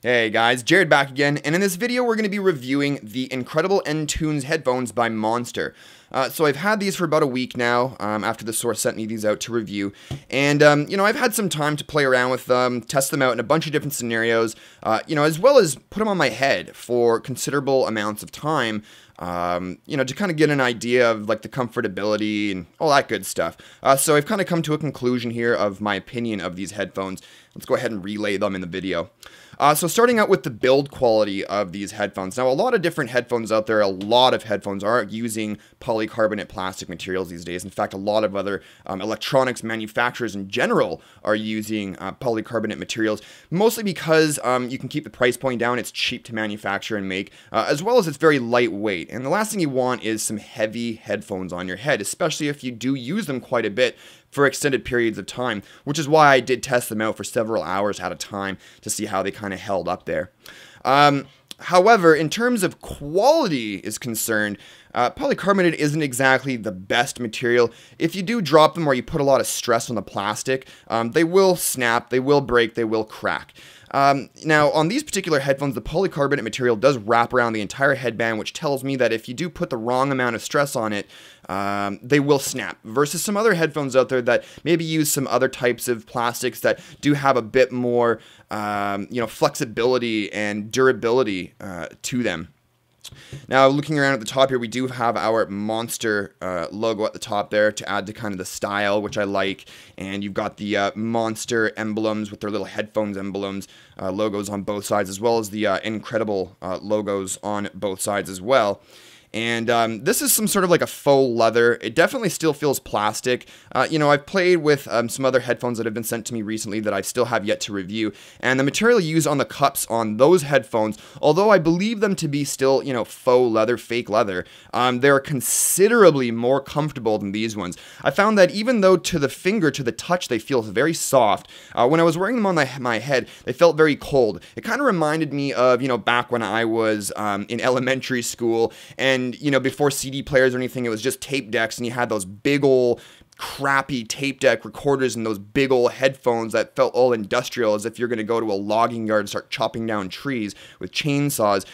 Hey guys, Jared back again, and in this video we're going to be reviewing the NCredible N-Tune headphones by Monster. So I've had these for about a week now, after the source sent me these out to review, and I've had some time to play around with them, test them out in a bunch of different scenarios, as well as put them on my head for considerable amounts of time, to kind of get an idea of like the comfortability and all that good stuff. So I've kind of come to a conclusion here of my opinion of these headphones. Let's go ahead and relay them in the video. So starting out with the build quality of these headphones. Now, a lot of different headphones out there, a lot of headphones are using polycarbonate plastic materials these days. In fact, a lot of other electronics manufacturers in general are using polycarbonate materials, mostly because you can keep the price point down, it's cheap to manufacture and make, as well as it's very lightweight. And the last thing you want is some heavy headphones on your head, especially if you do use them quite a bit for extended periods of time, which is why I did test them out for several hours at a time to see how they kind of held up there. However, in terms of quality is concerned, polycarbonate isn't exactly the best material. If you do drop them or you put a lot of stress on the plastic, they will snap, they will break, they will crack. Now, on these particular headphones, the polycarbonate material does wrap around the entire headband, which tells me that if you do put the wrong amount of stress on it, they will snap, versus some other headphones out there that maybe use some other types of plastics that do have a bit more, flexibility and durability to them. Now, looking around at the top here, we do have our Monster logo at the top there to add to kind of the style, which I like. And you've got the Monster emblems with their little headphones emblems, logos on both sides, as well as the NCredible logos on both sides as well. And this is some sort of like a faux leather. It definitely still feels plastic. I've played with some other headphones that have been sent to me recently that I still have yet to review. And the material used on the cups on those headphones, although I believe them to be still, faux leather, fake leather, they're considerably more comfortable than these ones. I found that even though to the finger, to the touch, they feel very soft, when I was wearing them on my head, they felt very cold. It kind of reminded me of, back when I was in elementary school, and before CD players or anything, it was just tape decks, and you had those big ol' crappy tape deck recorders and those big ol' headphones that felt all industrial, as if you're going to go to a logging yard and start chopping down trees with chainsaws.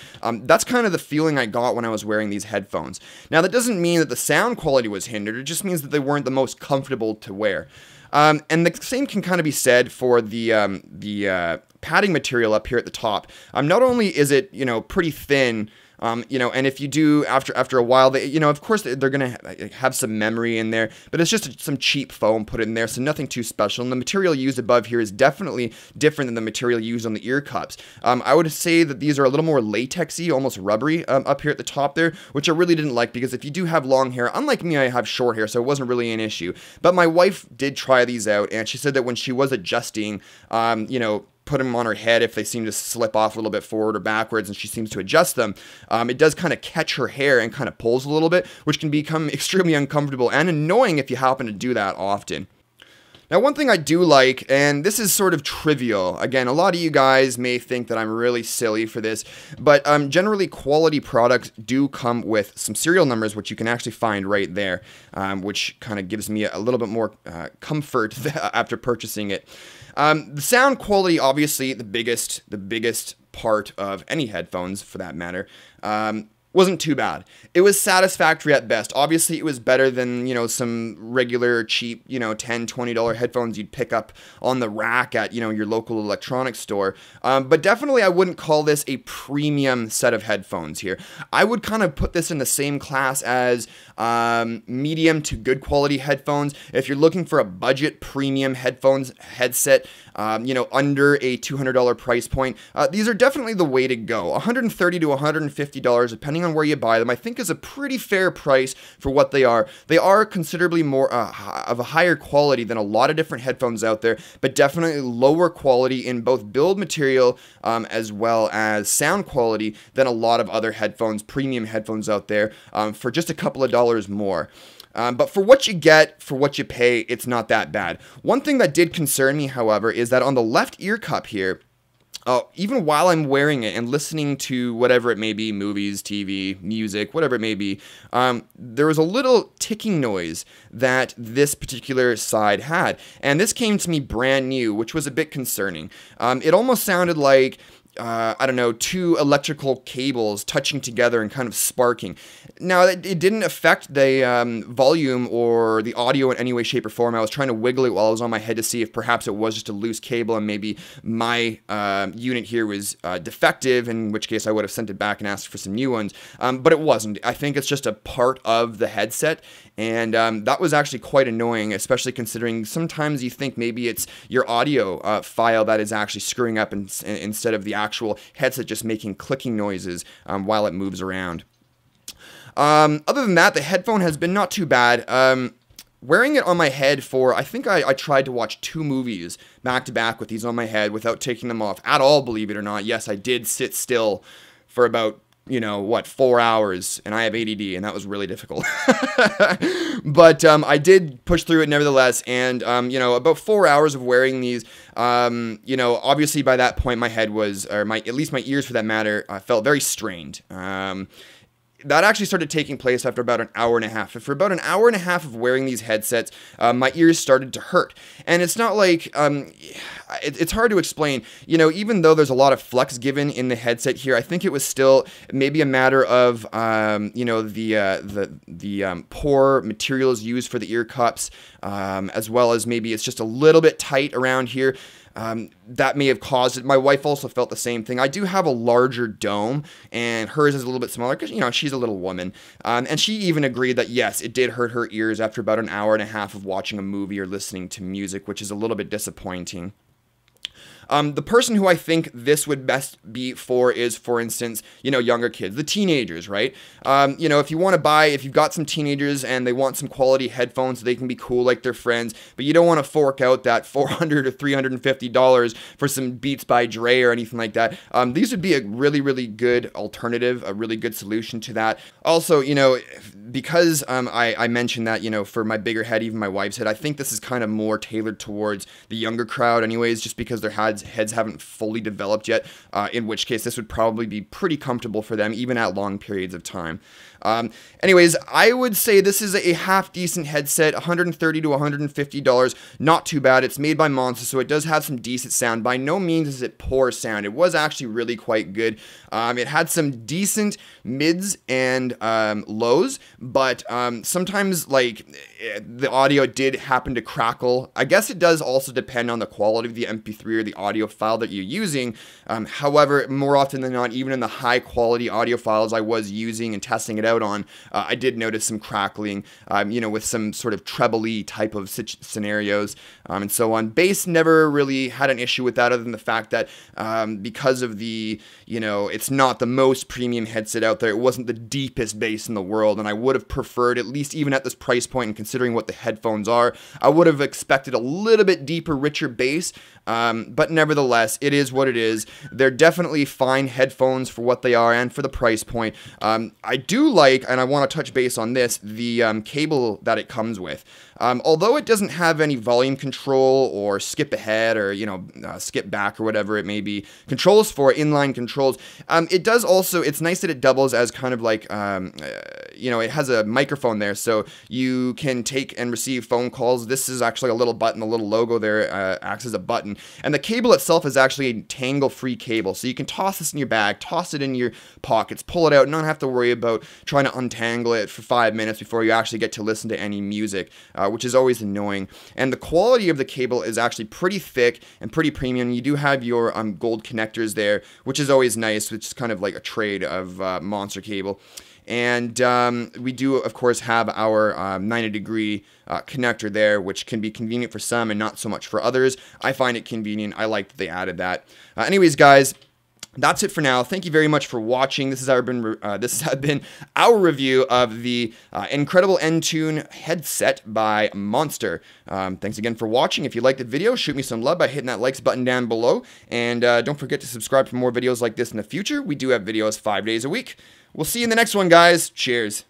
That's kind of the feeling I got when I was wearing these headphones. Now, that doesn't mean that the sound quality was hindered. It just means that they weren't the most comfortable to wear. And the same can kind of be said for the padding material up here at the top. Not only is it, pretty thin, and if you do, after a while, they, of course, they're going to have some memory in there, but it's just some cheap foam put in there, so nothing too special. And the material used above here is definitely different than the material used on the ear cups. I would say that these are a little more latexy, almost rubbery, up here at the top there, which I really didn't like, because if you do have long hair, unlike me, I have short hair, so it wasn't really an issue. But my wife did try these out, and she said that when she was adjusting, put them on her head, if they seem to slip off a little bit forward or backwards and she seems to adjust them, it does kind of catch her hair and kind of pulls a little bit, which can become extremely uncomfortable and annoying if you happen to do that often. Now, one thing I do like, and this is sort of trivial, again, a lot of you guys may think that I'm really silly for this, but generally quality products do come with some serial numbers, which you can actually find right there, which kind of gives me a little bit more comfort after purchasing it. The sound quality, obviously, the biggest part of any headphones, for that matter, wasn't too bad. It was satisfactory at best. Obviously, it was better than, some regular cheap, $10, $20 headphones you'd pick up on the rack at, your local electronics store. But definitely I wouldn't call this a premium set of headphones here. I would kind of put this in the same class as medium to good quality headphones. If you're looking for a budget premium headset, under a $200 price point, these are definitely the way to go. $130 to $150, depending on where you buy them, I think is a pretty fair price for what they are. They are considerably more of a higher quality than a lot of different headphones out there, but definitely lower quality in both build material as well as sound quality than a lot of other headphones, premium headphones out there, for just a couple of dollars more. But for what you get, for what you pay, it's not that bad. One thing that did concern me, however, is that on the left ear cup here, even while I'm wearing it and listening to whatever it may be, movies, TV, music, whatever it may be, there was a little ticking noise that this particular side had. And this came to me brand new, which was a bit concerning. It almost sounded like I don't know, two electrical cables touching together and kind of sparking. Now, it didn't affect the volume or the audio in any way, shape, or form. I was trying to wiggle it while I was on my head to see if perhaps it was just a loose cable and maybe my unit here was defective, in which case I would have sent it back and asked for some new ones. But it wasn't. I think it's just a part of the headset, and that was actually quite annoying, especially considering sometimes you think maybe it's your audio file that is actually screwing up instead of the actual headset just making clicking noises while it moves around. Other than that, the headphone has been not too bad. Wearing it on my head for, I think I tried to watch 2 movies back to back with these on my head without taking them off at all, believe it or not. Yes, I did sit still for about, 4 hours, and I have ADD, and that was really difficult. But I did push through it nevertheless, and, about 4 hours of wearing these, obviously by that point my head was, or at least my ears for that matter, felt very strained. That actually started taking place after about an hour and a half. For about an hour and a half of wearing these headsets, my ears started to hurt. And it's not like, it's hard to explain. Even though there's a lot of flex given in the headset here, I think it was still maybe a matter of, the poor materials used for the ear cups, as well as maybe it's just a little bit tight around here. That may have caused it. My wife also felt the same thing. I do have a larger dome, and hers is a little bit smaller because, she's a little woman. And she even agreed that, yes, it did hurt her ears after about an hour and a half of watching a movie or listening to music, which is a little bit disappointing. The person who I think this would best be for is, for instance, younger kids, the teenagers, right? If you've got some teenagers and they want some quality headphones so they can be cool like their friends, but you don't want to fork out that $400 or $350 for some Beats by Dre or anything like that, these would be a really, really good alternative, a really good solution to that. Also, because I mentioned that, for my bigger head, even my wife's head, I think this is kind of more tailored towards the younger crowd anyways, just because their heads haven't fully developed yet, in which case this would probably be pretty comfortable for them, even at long periods of time. Anyways, I would say this is a half-decent headset, $130 to $150, not too bad. It's made by Monster, so it does have some decent sound. By no means is it poor sound. It was actually really quite good. It had some decent mids and lows, but sometimes, the audio did happen to crackle. I guess it does also depend on the quality of the MP3 or the audio file that you're using. However, more often than not, even in the high-quality audio files I was using and testing it out on, I did notice some crackling, with some sort of treble-y type of scenarios, and so on. Bass never really had an issue with that, other than the fact that because of the, it's not the most premium headset out there, it wasn't the deepest bass in the world, and I would have preferred, at least even at this price point and considering what the headphones are, I would have expected a little bit deeper, richer bass, but nevertheless, it is what it is. They're definitely fine headphones for what they are and for the price point. I do like, and I want to touch base on this, the cable that it comes with. Although it doesn't have any volume control or skip ahead or, skip back or whatever it may be, controls for inline controls, it does also, it's nice that it doubles as kind of like, it has a microphone there, so you can take and receive phone calls. This is actually a little button, the little logo there acts as a button. And the cable itself is actually a Tangle-free cable, so you can toss this in your bag, toss it in your pockets, pull it out, and not have to worry about trying to untangle it for 5 minutes before you actually get to listen to any music, which is always annoying. And the quality of the cable is actually pretty thick and pretty premium. You do have your gold connectors there, which is always nice, which is kind of like a trade of Monster cable. And we do, of course, have our 90-degree connector there, which can be convenient for some and not so much for others. I find it convenient. I like that they added that. Anyways, guys, that's it for now. Thank you very much for watching. This has been our review of the NCredible N-Tune headset by Monster. Thanks again for watching. If you liked the video, shoot me some love by hitting that likes button down below. And don't forget to subscribe for more videos like this in the future. We do have videos 5 days a week. We'll see you in the next one, guys. Cheers.